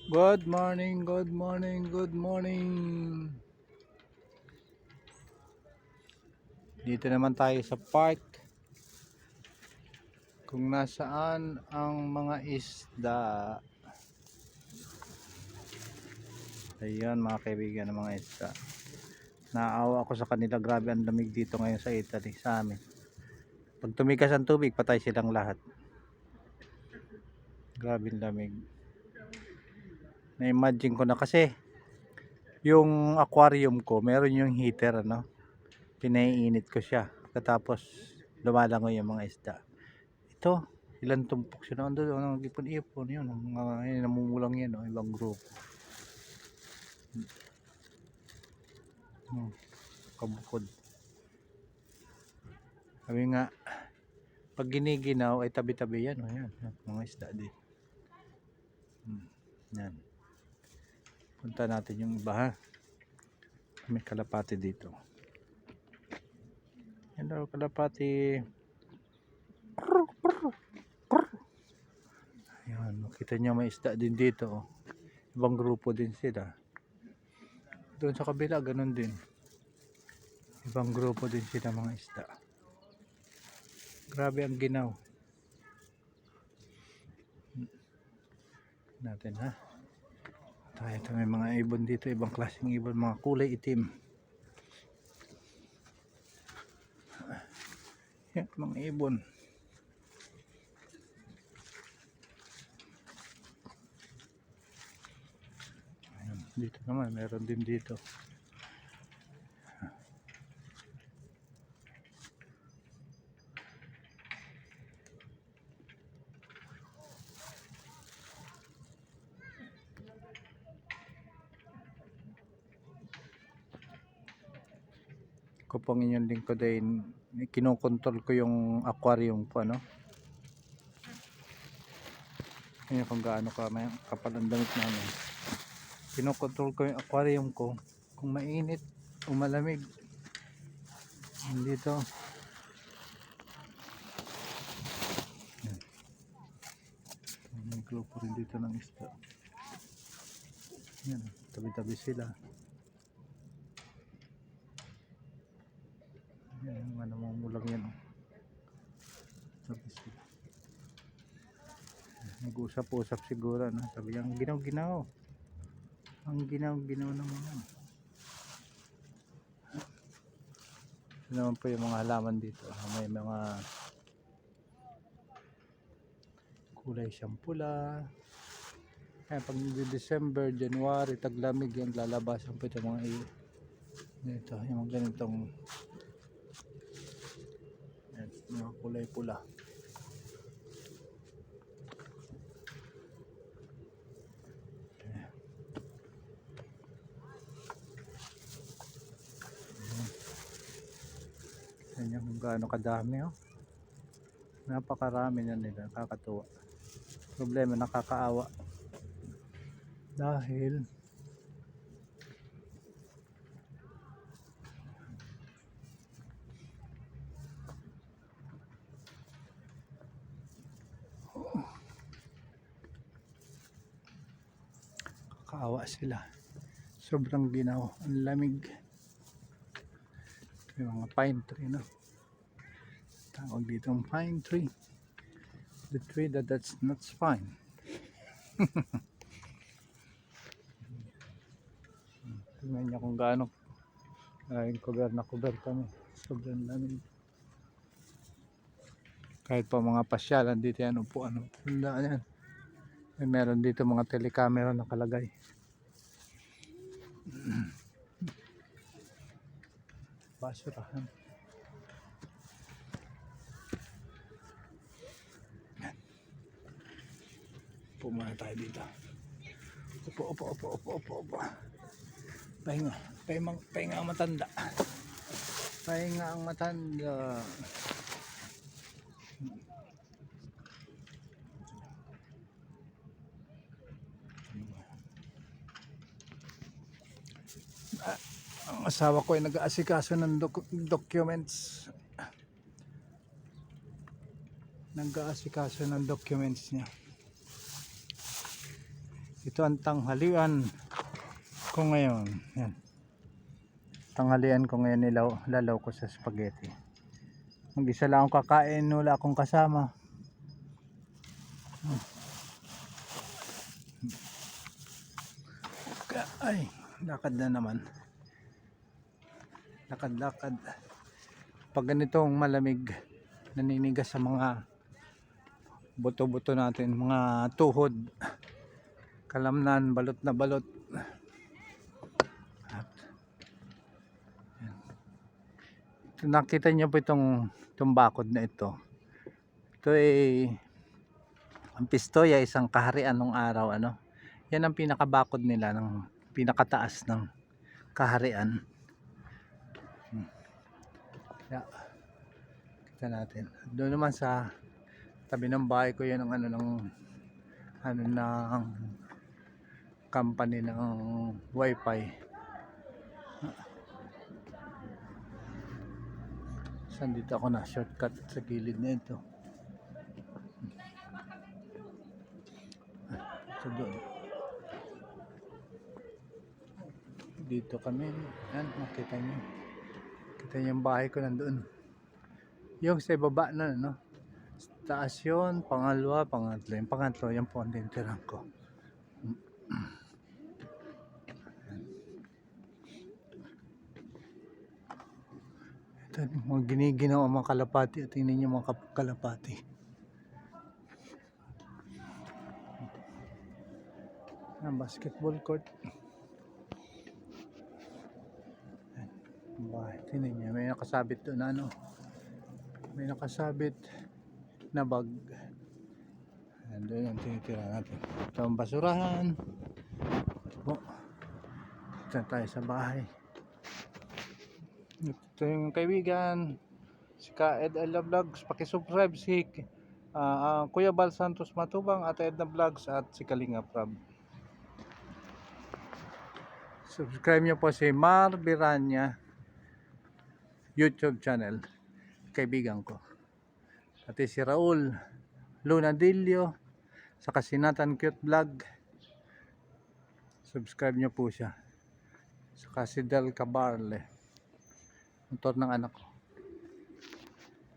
Good morning, good morning, good morning. Dito naman tayo sa park. Kung nasaan ang mga isda. Ayan mga kaibigan ng mga isda. Naawa ako sa kanila. Grabe ang lamig dito ngayon sa Italy, sa amin. Pag tumigas ang tubig, patay silang lahat. Grabe ang lamig. Na-imagine ko na kasi yung aquarium ko, meron yung heater, ano. Pinaiinit ko siya. Katapos lumalangoy yung mga isda. Ito, ilan tumpok sila. Ano, ipon-ipon yun. Mga namumulang yan, oh, ibang grupo. Kabukod. Sabi nga, pag giniginaw ay tabi-tabi yan. Oh, yan. Mga isda din. Yan. Punta natin yung iba, ha. May kalapati dito. Yan daw, kalapati. Yan, makita nyo may isda din dito. Oh. Ibang grupo din sila. Doon sa kabila, ganun din. Ibang grupo din sila mga isda. Grabe ang ginaw. Natin, ha. Ito may mga ibon dito, ibang klaseng ibon, mga kulay itim. Yan, mga ibon. Ayan, dito naman, meron din dito. Ko pong inyong lingkod ay kinokontrol ko yung aquarium ko, ano. Ngayon kung gaano kapal ang damit namin. Kinokontrol ko yung aquarium ko kung mainit o malamig. Dito. May grupo rin dito ng isda. Yan, tabi-tabi sila. Yan, mga namumulang yan. Tabi sila. Nag-usap-usap siguro, no? Sabi ang ginaw-ginaw. Ang ginaw-ginaw naman yan. Ito naman po yung mga halaman dito. May mga kulay siyang pula. Kaya pag December, January, taglamig yan, lalabasan po ito mga ito, yung ganitong yan, mga kulay pula. Yan yung kung gaano kadami, oh. Napakarami na nila, nakakatuwa. Problema, nakakaawa. Dahil kaawa sila. Sobrang ginaw, ang lamig. Ito yung mga pine tree, no? Tawag dito ang pine tree. The tree that's not fine. Tingnan niyo kung gaano cover na cover kami. Sobrang lamig. Kahit pa mga pasyalan dito yan, upuan. Tandaan yan. May meron dito mga telecamera nakalagay. Basurahan. Pumana tayo dito. Upo. Pahinga ang matanda. Pahinga ang matanda. Ang asawa ko ay nag-aasikaso ng documents. Nag-aasikaso ng documents niya. Ito ang tanghalian ko ngayon. Yan. Tanghalian ko ngayon, lalaw ko sa spaghetti. Mag-isa lang akong kakain, wala akong kasama. Ay, lakad na naman. Lakad-lakad. Pag ganitong malamig, naninigas sa mga buto-buto natin, mga tuhod, kalamnan, balot na balot. Nakita niyo po itong bakod na ito. Ito ay ang Pistoia, isang kaharian nung araw, ano. Yan ang pinakabakod nila, ng pinakataas ng kaharian. Kaya, kita natin. Doon naman sa tabi ng bahay ko, yan ang ng company ng wifi. Saan dito ako na shortcut sa gilid na ito. Ito doon. Dito kami. Yan, makita nyo. Kita nyo yung bahay ko nandoon. Yung sa baba na, no? Taas yun, pangalawa, pangatlo. Yung pangatlo, yan po ang tintirang ko. Ito, mga giniginaw ang mga kalapati. At tingnan nyo mga kalapati. Ang basketball court. Tingnan nyo, may nakasabit doon na ano. May nakasabit na bag. Doon yung tinitira natin. Ito ang basurahan. Oh, ito tayo sa bahay. Ito yung kaibigan, si Edna Vlogs. Pakisubscribe si Kuya Bal Santos Matubang at Edna Vlogs at si Kalinga Prab. Subscribe nyo po si Mar Biranya YouTube channel, kaibigan ko. At si Raul Lunadillo sa Kasinatan Cute Vlog. Subscribe nyo po siya. Saka si Del Cabarle, motor ng anak ko.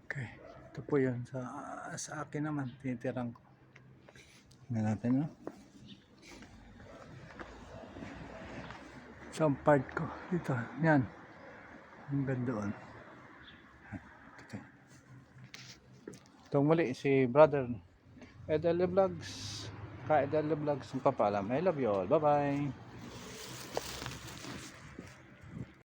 Okay, ito po yun sa akin naman, tinitirang ko. Tingnan natin, no? Sa part ko dito, yan hanggang doon. Okay. Itong muli si brother Edna Vlogs, Ka Edna Vlogs, ang papalam. I love you all, bye bye.